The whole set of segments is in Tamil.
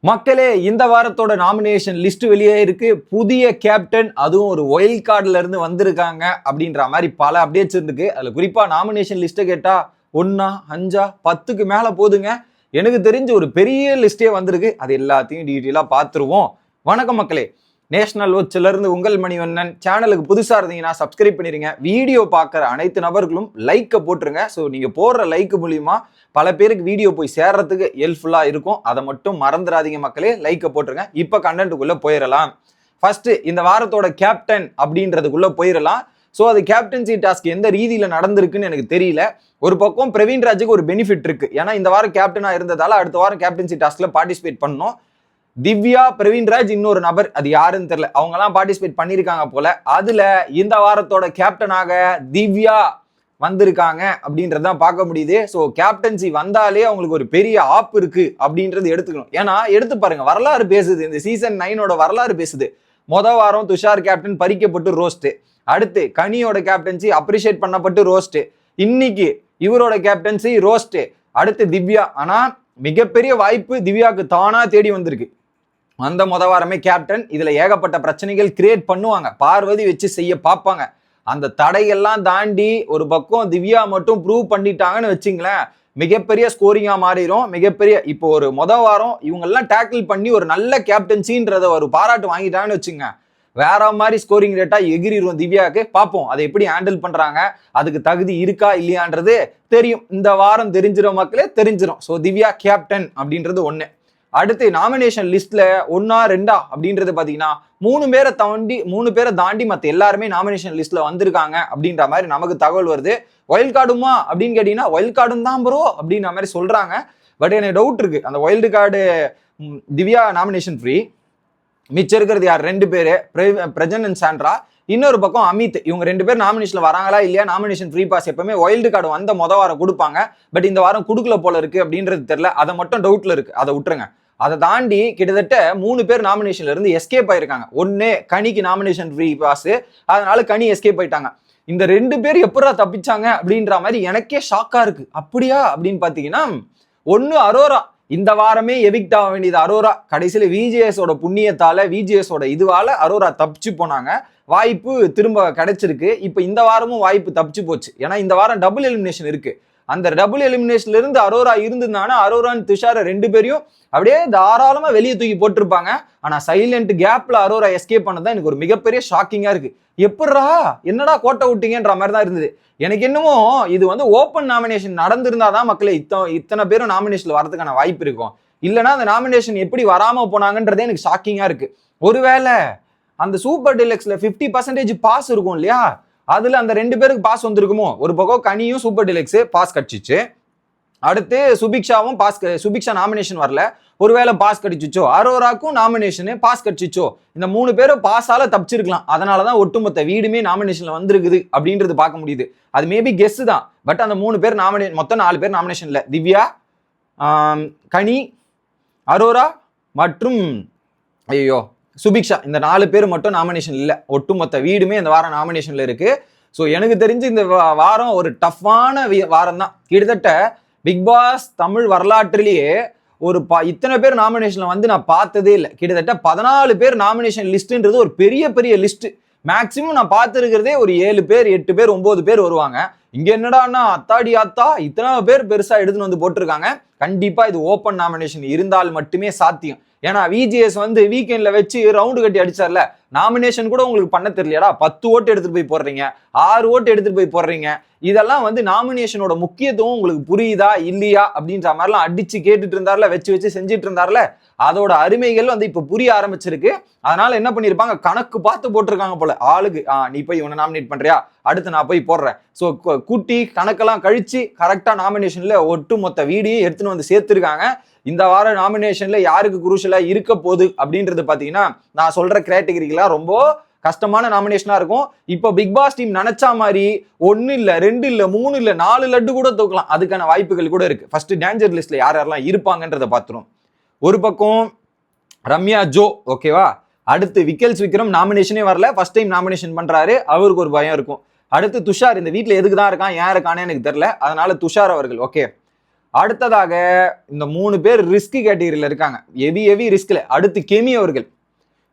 மக்களே, இந்த வாரத்தோட நாமினேஷன் லிஸ்ட் வெளியே இருக்கு. புதிய கேப்டன், அதுவும் ஒரு ஒயில்ட் கார்டுல இருந்து வந்திருக்காங்க அப்படின்ற மாதிரி பல அப்டேட்ஸ் இருக்கு. அதுல குறிப்பா நாமினேஷன் லிஸ்ட்டை கேட்டா 1 5 10க்கு மேல போதுங்க. எனக்கு தெரிஞ்ச ஒரு பெரிய லிஸ்டே வந்திருக்கு. அது எல்லாத்தையும் டீட்டெயிலா பார்த்துருவோம். வணக்கம் மக்களே, நேஷனல் வாட்ச்ல இருந்து உங்கள் மணிவண்ணன். சேனலுக்கு புதுசா இருந்தீங்கன்னா சப்ஸ்கிரைப் பண்ணிருங்க. வீடியோ பார்க்குற அனைத்து நபர்களும் லைக்கை போட்டுருங்க. ஸோ நீங்க போடுற லைக் மூலியமா பல பேருக்கு வீடியோ போய் சேர்றதுக்கு ஹெல்ப்ஃபுல்லா இருக்கும். அதை மட்டும் மறந்துடாதீங்க மக்களே, லைக்கை போட்டுருங்க. இப்போ கண்டென்ட்டுக்குள்ள போயிடலாம். ஃபர்ஸ்ட் இந்த வாரத்தோட கேப்டன் அப்படின்றதுக்குள்ள போயிடலாம். ஸோ அது கேப்டன்சி டாஸ்க் எந்த ரீதியில நடந்திருக்குன்னு எனக்கு தெரியல. ஒரு பக்கம் பிரவீன் ராஜுக்கு ஒரு பெனிஃபிட் இருக்கு. ஏன்னா இந்த வாரம் கேப்டனா இருந்ததால அடுத்த வாரம் கேப்டன்சி டாஸ்க்ல பார்ட்டிசிபேட் பண்ணணும். திவ்யா, பிரவீன்ராஜ், இன்னொரு நபர், அது யாருன்னு தெரியல, அவங்க எல்லாம் பார்ட்டிசிபேட் பண்ணிருக்காங்க போல. அதுல இந்த வாரத்தோட கேப்டனாக திவ்யா வந்திருக்காங்க அப்படின்றதான் பார்க்க முடியுது. ஸோ கேப்டன்சி வந்தாலே அவங்களுக்கு ஒரு பெரிய ஆப் இருக்கு அப்படின்றது எடுத்துக்கணும். ஏன்னா எடுத்து பாருங்க, வரலாறு பேசுது. இந்த சீசன் 9 வரலாறு பேசுது. வாரம் துஷார் கேப்டன் பறிக்கப்பட்டு ரோஸ்ட், அடுத்து கனியோட கேப்டன்சி அப்ரிஷியேட் பண்ணப்பட்டு ரோஸ்ட், இன்னைக்கு இவரோட கேப்டன்சி ரோஸ்ட், அடுத்து திவ்யா. ஆனா மிகப்பெரிய வாய்ப்பு திவ்யாவுக்கு தானா தேடி வந்திருக்கு. அந்த வாரமே கேப்டன். இதுல ஏகப்பட்ட பிரச்சனைகள் கிரியேட் பண்ணுவாங்க, பார்வதி வச்சு செய்ய பார்ப்பாங்க. அந்த தடையெல்லாம் தாண்டி ஒரு பக்கம் திவ்யா மட்டும் ப்ரூவ் பண்ணிட்டாங்கன்னு வச்சுங்களேன், மிகப்பெரிய ஸ்கோரிங்கா மாறிடும். மிகப்பெரிய இப்போ ஒரு வாரம் இவங்கெல்லாம் டேக்கிள் பண்ணி ஒரு நல்ல கேப்டன்சின்றத ஒரு பாராட்டு வாங்கிட்டாங்கன்னு வச்சுங்க, வேற மாதிரி ஸ்கோரிங் ரேட்டா எகிரிடும் திவ்யாவுக்கு. பார்ப்போம் அதை எப்படி ஹேண்டில் பண்றாங்க, அதுக்கு தகுதி இருக்கா இல்லையான்றது தெரியும். இந்த வாரம் தெரிஞ்சிடும் மக்களே, தெரிஞ்சிடும். ஸோ திவ்யா கேப்டன் அப்படின்றது ஒண்ணு. அடுத்து நாமினேஷன் லிஸ்ட்ல 1 2 அப்படின்றது பாத்தீங்கன்னா 3 பேரை தாண்டி மற்ற எல்லாருமே நாமினேஷன் லிஸ்ட்ல வந்திருக்காங்க அப்படின்ற மாதிரி நமக்கு தகவல் வருது. ஒயில்ட் கார்டுமா அப்படின்னு கேட்டீங்கன்னா ஒயில்ட் கார்டும் தான் ப்ரோ அப்படின்ற மாதிரி சொல்றாங்க. பட் எனக்கு டவுட் இருக்கு. அந்த wild card Divya nomination free, மிச்சம் இருக்கிறது யார்? 2 பேரு, பிரஜன் அண்ட் சாண்ட்ரா. இன்னொரு பக்கம் அமித். இவங்க 2 பேர் நாமினேஷன்ல வராங்களா இல்லையா? நாமினேஷன் ஃப்ரீ பாஸ் எப்பவுமே ஒயில்டு கார்டு வந்த வாரம் கொடுப்பாங்க. பட் இந்த வாரம் கொடுக்கல போல இருக்கு அப்படின்றது தெரியல. அதை மட்டும் டவுட்ல இருக்கு, அதை விட்டுருங்க. அதை தாண்டி கிட்டத்தட்ட 3 பேர் நாமினேஷன்ல இருந்து எஸ்கேப் ஆயிருக்காங்க. ஒன்னு கனிக்கு நாமினேஷன் ஃப்ரீ பாஸ், அதனால கனி எஸ்கேப் ஆயிட்டாங்க. இந்த 2 பேர் எப்படா தப்பிச்சாங்க அப்படின்ற மாதிரி எனக்கே ஷாக்கா இருக்கு. அப்படியா அப்படின்னு பாத்தீங்கன்னா, ஒன்னு அரோரா. இந்த வாரமே எவிக்ட் ஆக வேண்டியது அரோரா. கடைசியில விஜிஎஸோட புண்ணியத்தால, விஜிஎஸோட இதுவால அரோரா தப்பிச்சு போனாங்க. வாய்ப்பு திரும்ப கிடைச்சிருக்கு. இப்ப இந்த வாரமும் வாய்ப்பு தப்பிச்சு போச்சு. ஏன்னா இந்த வாரம் டபுள் எலிமினேஷன் இருக்கு. அந்த டபுள் எலிமினேஷன்ல இருந்து அரோரா இருந்திருந்தாங்கன்னா அரோரான் துஷார 2 பேரையும் அப்படியே தாராளமா வெளியே தூக்கி போட்டிருப்பாங்க. ஆனா சைலண்ட் கேப்ல அரோரா எஸ்கேப் பண்ணதான் எனக்கு ஒரு மிகப்பெரிய ஷாக்கிங்கா இருக்கு. எப்படா என்னடா கோட்டை விட்டீங்கன்ற மாதிரி தான் இருந்தது. எனக்கு என்னமோ இது ஓப்பன் நாமினேஷன் நடந்திருந்தாதான் மக்களே இத்தனை பேரும் நாமினேஷன்ல வரதுக்கான வாய்ப்பு இருக்கும். இல்லைன்னா அந்த நாமினேஷன் எப்படி வராம போனாங்கன்றதே எனக்கு ஷாக்கிங்கா இருக்கு. ஒருவேளை அந்த சூப்பர் டிலக்ஸ்ல 50% பாஸ் இருக்கும் இல்லையா, அதுல அந்த 2 பேருக்கு பாஸ் வந்திருக்குமோ? ஒரு பக்கம் கனியும் சூப்பர் டிலக்ஸ் பாஸ் கட்சிச்சு, அடுத்து சுபிக்ஷாவும் பாஸ், சுபிக்ஷா நாமினேஷன் வரல, ஒருவேளை பாஸ் கடிச்சிச்சோ. அரோராக்கும் நாமினேஷன் பாஸ் கடிச்சிச்சோ. இந்த 3 பேரும் பாஸால தப்பிச்சிருக்கலாம். அதனாலதான் ஒட்டுமொத்த வீடுமே நாமினேஷன்ல வந்திருக்குது அப்படின்றது பார்க்க முடியுது. அது மேபி கெஸ் தான். பட் அந்த 3 பேர் மொத்தம் 4 பேர் நாமினேஷன்ல, திவ்யா, கனி, அரோரா மற்றும் சுபிக்ஷா, இந்த 4 பேர் மட்டும் நாமினேஷன் இல்லை. ஒட்டுமொத்த வீடுமே இந்த வாரம் நாமினேஷன்ல இருக்கு. ஸோ எனக்கு தெரிஞ்சு இந்த வாரம் ஒரு டஃப்பான வாரம் தான். கிட்டத்தட்ட பிக் பாஸ் தமிழ் வரலாற்றிலேயே ஒரு இத்தனை பேர் நாமினேஷன்ல நான் பார்த்ததே இல்லை. கிட்டத்தட்ட 14 பேர் நாமினேஷன் லிஸ்ட்ன்றது ஒரு பெரிய பெரிய லிஸ்ட். மேக்சிமம் நான் பார்த்துருக்கிறதே ஒரு 7 பேர் 8 பேர் 9 பேர் வருவாங்க. இங்க என்னடான்னா அத்தாடி ஆத்தா இத்தனை பேர் பெருசா எடுத்துன்னு போட்டிருக்காங்க. கண்டிப்பா இது ஓப்பன் நாமினேஷன் இருந்தால் மட்டுமே சாத்தியம். ஏன்னா விஜிஎஸ் வீக்கெண்ட்ல வச்சு ரவுண்டு கட்டி அடிச்சார்ல, நாமினேஷன் கூட உங்களுக்கு பண்ண தெரியலையாடா, 10 ஓட்டு எடுத்துட்டு போய் போடுறீங்க, 6 ஓட்டு எடுத்துட்டு போய் போடுறீங்க. இதெல்லாம் நாமினேஷனோட முக்கியத்துவம் உங்களுக்கு புரியுதா இல்லையா அப்படின்ற மாதிரிலாம் அடிச்சு கேட்டுட்டு இருந்தார்ல, வச்சு செஞ்சுட்டு இருந்தார்ல, அதோட அருமைகள் இப்ப புரிய ஆரம்பிச்சிருக்கு. அதனால என்ன பண்ணிருப்பாங்க, கணக்கு பார்த்து போட்டிருக்காங்க போல. ஆளுக்கு நீ போய் இவனை நாமினேட் பண்றியா, அடுத்து நான் போய் போடுறேன். ஸோ கூட்டி கணக்கெல்லாம் கழிச்சு கரெக்டா நாமினேஷன்ல ஒட்டு மொத்த வீடியோ எடுத்துன்னு சேர்த்திருக்காங்க. இந்த வார நாமினேஷன்ல யாருக்கு குரூஷலா இருக்க போகுது அப்படின்றது பாத்தீங்கன்னா, நான் சொல்ற கேட்டகரிக்கெல்லாம் ரொம்ப கஷ்டமான நாமினேஷனா இருக்கும். இப்போ பிக் பாஸ் டீம் நினைச்சா மாதிரி 1 இல்ல 2 இல்ல 3 இல்ல 4 லட்டு கூட தூக்கலாம். அதுக்கான வாய்ப்புகள் கூட இருக்கு. ஃபர்ஸ்ட் டேஞ்சர் லிஸ்ட்ல யாரெல்லாம் இருப்பாங்கன்றத பாத்துரும். ஒரு பக்கம் ரம்யா ஜோ, ஓகேவா. அடுத்து விக்கல்ஸ் விக்ரம் நாமினேஷனே வரல, ஃபர்ஸ்ட் டைம் நாமினேஷன் பண்றாரு, அவருக்கு ஒரு பயம் இருக்கும். அடுத்து துஷார், இந்த வீட்டுல எதுக்கு தான் இருக்கான், ஏன் இருக்கானே எனக்கு தெரியல, அதனால துஷார் அவர்கள். ஓகே. அடுத்ததாக இந்த 3 பேர் ரிஸ்க் கேட்டகரியில இருக்காங்க, ஹெவி ரிஸ்க்ல. அடுத்து கெமி அவர்கள்,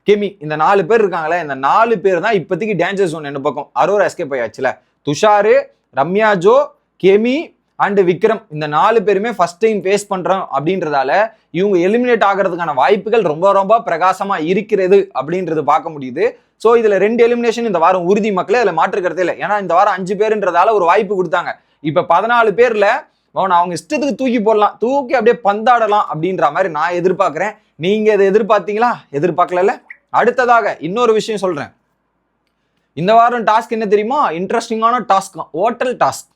கெமி, இந்த 4 பேர் இருக்காங்களே, இந்த 4 பேர் தான் இப்போதைக்கு டேஞ்சர் ஜோன். என்ன பக்கம் அரோரா எஸ்கேப் ஆயாச்சுல, துஷாரு, ரம்யா ஜோ, கெமி அண்ட் விக்ரம், இந்த 4 பேருமே ஃபர்ஸ்ட் டைம் ஃபேஸ் பண்றோம் அப்படின்றதால இவங்க எலிமினேட் ஆகிறதுக்கான வாய்ப்புகள் ரொம்ப பிரகாசமா இருக்கிறது அப்படின்றது பார்க்க முடியுது. ஸோ இதுல 2 எலிமினேஷன் இந்த வாரம் உறுதி மக்களே, அதுல மாற்றுக்கிறதே இல்லை. ஏன்னா இந்த வாரம் 5 பேருன்றதால ஒரு வாய்ப்பு கொடுத்தாங்க. இப்ப 14 பேர்ல அவங்க இஷ்டத்துக்கு தூக்கி போடலாம், தூக்கி அப்படியே பந்தாடலாம் அப்படின்ற மாதிரி நான் எதிர்பார்க்கிறேன். நீங்க இதை எதிர்பார்த்தீங்களா? எதிர்பார்க்கல. அடுத்ததாக இன்னொரு விஷயம் சொல்றேன். இந்த வாரம் டாஸ்க் என்ன தெரியுமா? இன்ட்ரெஸ்டிங்கான task, hotel task,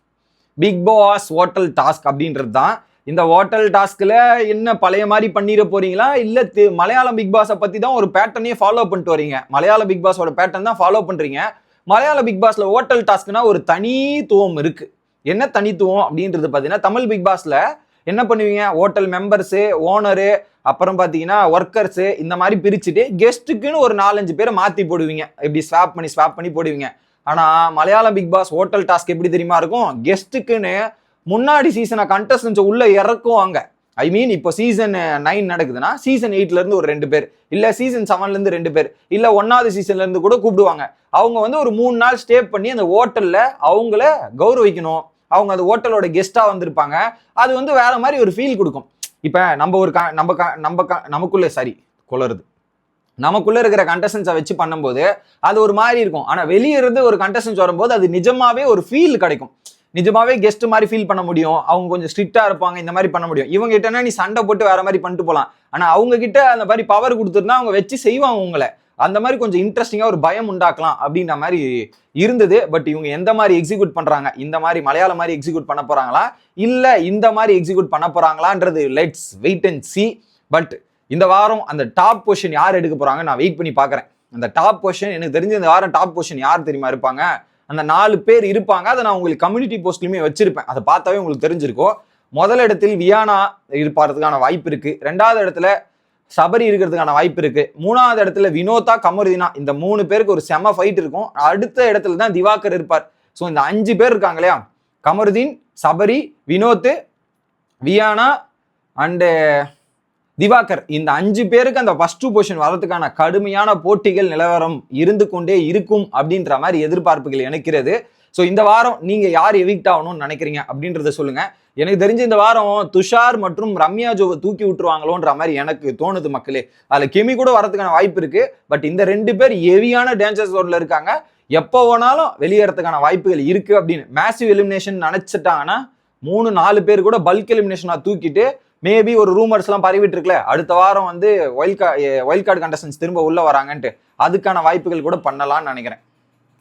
Bigg Boss hotel task அப்படின்றது தான். இந்த ஹோட்டல் டாஸ்க்ல என்ன பழைய மாதிரி பண்ணிட போறீங்களா, இல்ல மலையாளம் பிக் பாஸை பத்தி தான் ஒரு பேட்டர்னையே ஃபாலோ பண்ணிட்டு வரீங்க? மலையாள பிக் பாஸோட பேட்டர்ன் தான் ஃபாலோ பண்றீங்க. மலையாள பிக் பாஸ்ல ஹோட்டல் டாஸ்க்னா ஒரு தனித்துவம் இருக்கு. என்ன தனித்துவம் அப்படின்றது பார்த்தீங்கன்னா, தமிழ் பிக் பாஸ்ல என்ன பண்ணுவீங்க, ஹோட்டல் மெம்பர்ஸு, ஓனரு, அப்புறம் பார்த்தீங்கன்னா ஒர்க்கர்ஸு, இந்த மாதிரி பிரிச்சுட்டு கெஸ்ட்டுக்குன்னு ஒரு 4-5 பேரை மாற்றி போடுவீங்க. இப்படி ஸ்வாப் பண்ணி போடுவீங்க. ஆனால் Malayalam Bigg Boss hotel task எப்படி தெரியுமா இருக்கும்? கெஸ்ட்டுக்குன்னு முன்னாடி சீசனை கண்டஸ்டன்ஸை உள்ள இறக்குவாங்க. ஐ மீன் இப்போ சீசன் 9 நடக்குதுன்னா சீசன் 8ல இருந்து ஒரு 2 பேர், இல்ல சீசன் 7ல இருந்து 2 பேர், இல்ல 1வது சீசன்ல இருந்து கூட கூப்பிடுவாங்க. அவங்க வந்து ஒரு 3 நாள் ஸ்டே பண்ணி அந்த ஹோட்டல்ல அவங்கள கௌரவிக்கணும். அவங்க அந்த ஹோட்டலோட கெஸ்டா வந்திருப்பாங்க. அது வந்து வேற மாதிரி ஒரு ஃபீல் கொடுக்கும். இப்ப நம்ம ஒரு நமக்குள்ள குளருது, நமக்குள்ள இருக்கிற கண்டஸ்டன்ஸை வச்சு பண்ணும்போது அது ஒரு மாதிரி இருக்கும். ஆனா வெளியே இருந்து ஒரு கண்டஸ்டன்ஸ் வரும்போது அது நிஜமாவே ஒரு ஃபீல் கிடைக்கும். நிஜமாவே கெஸ்ட் மாதிரி ஃபீல் பண்ண முடியும். அவங்க கொஞ்சம் ஸ்ட்ரிக்டா இருப்பாங்க, இந்த மாதிரி பண்ண முடியும். இவங்க கிட்டனா நீ சண்டை போட்டு வேற மாதிரி பண்ணிட்டு போகலாம். ஆனா அவங்க கிட்ட அந்த மாதிரி பவர் கொடுத்துருந்தா அவங்க வச்சு செய்வாங்க உங்களை. அந்த மாதிரி கொஞ்சம் இன்ட்ரெஸ்டிங்கா ஒரு பயம் உண்டாக்கலாம் அப்படின்ற மாதிரி இருந்தது. பட் இவங்க எந்த மாதிரி எக்ஸிக்யூட் பண்றாங்க, இந்த மாதிரி மலையாளம் மாதிரி எக்ஸிக்யூட் பண்ண போறாங்களா, இல்ல இந்த மாதிரி எக்ஸிக்யூட் பண்ண போறாங்களான்றது let's wait and see. But இந்த வாரம் அந்த டாப் பொசிஷன் யார் எடுக்க போறாங்க நான் வெயிட் பண்ணி பாக்குறேன். அந்த டாப் பொசிஷன் எனக்கு தெரிஞ்ச இந்த வாரம் டாப் பொசிஷன் யார் தெரியுமா இருப்பாங்க? அந்த 4 பேர் இருப்பாங்க. அதை நான் உங்களுக்கு கம்யூனிட்டி போஸ்ட்லயுமே வச்சிருப்பேன். அதை பார்த்தாவே உங்களுக்கு தெரிஞ்சிருக்கும். முதல் இடத்தில் வியானா இருப்பதற்கான வாய்ப்பு இருக்கு. 2வது இடத்துல சபரி இருக்கிறதுக்கான வாய்ப்பு இருக்கு. 3வது இடத்துல வினோதா, கமருதீனா, இந்த 3 பேருக்கு ஒரு செம ஃபைட் இருக்கும். அடுத்த இடத்துல தான் திவாகர் இருப்பார். ஸோ இந்த 5 பேர் இருக்காங்க இல்லையா, கமருதீன், சபரி, வினோத், வியானா அண்டு திவாகர், இந்த 5 பேருக்கு அந்த ஃபர்ஸ்ட் பொசிஷன் வரதுக்கான கடுமையான போட்டிகள் நிலவரம் இருந்து கொண்டே இருக்கும் அப்படின்ற மாதிரி எதிர்பார்ப்புகள் இருக்கிறது. ஸோ இந்த வாரம் நீங்க யார் எவிக்ட் ஆகணும்னு நினைக்கிறீங்க அப்படின்றத சொல்லுங்க. எனக்கு தெரிஞ்ச இந்த வாரம் துஷார் மற்றும் ரம்யா ஜோவை தூக்கி விட்டுருவாங்களோன்ற மாதிரி எனக்கு தோணுது மக்களே. அதுல கெமி கூட வரதுக்கான வாய்ப்பு இருக்கு. பட் இந்த 2 பேர் ஹெவியான டேஞ்சர் ஜோன்ல இருக்காங்க. எப்போ வேணாலும் வெளியேறதுக்கான வாய்ப்புகள் இருக்கு அப்படின்னு மேசிவ் எலிமினேஷன் நினைச்சிட்டாங்கன்னா 3-4 பேர் கூட பல்க் எலிமினேஷனா தூக்கிட்டு மேபி ஒரு ரூமர்ஸ் எல்லாம் பரவிட்டு இருக்குல்ல, அடுத்த வாரம் வந்து வைல்ட் கார்டு கண்டஸ்டன்ஸ் திரும்ப உள்ள வராங்கன்ட்டு அதுக்கான வாய்ப்புகள் கூட பண்ணலாம்னு நினைக்கிறேன்.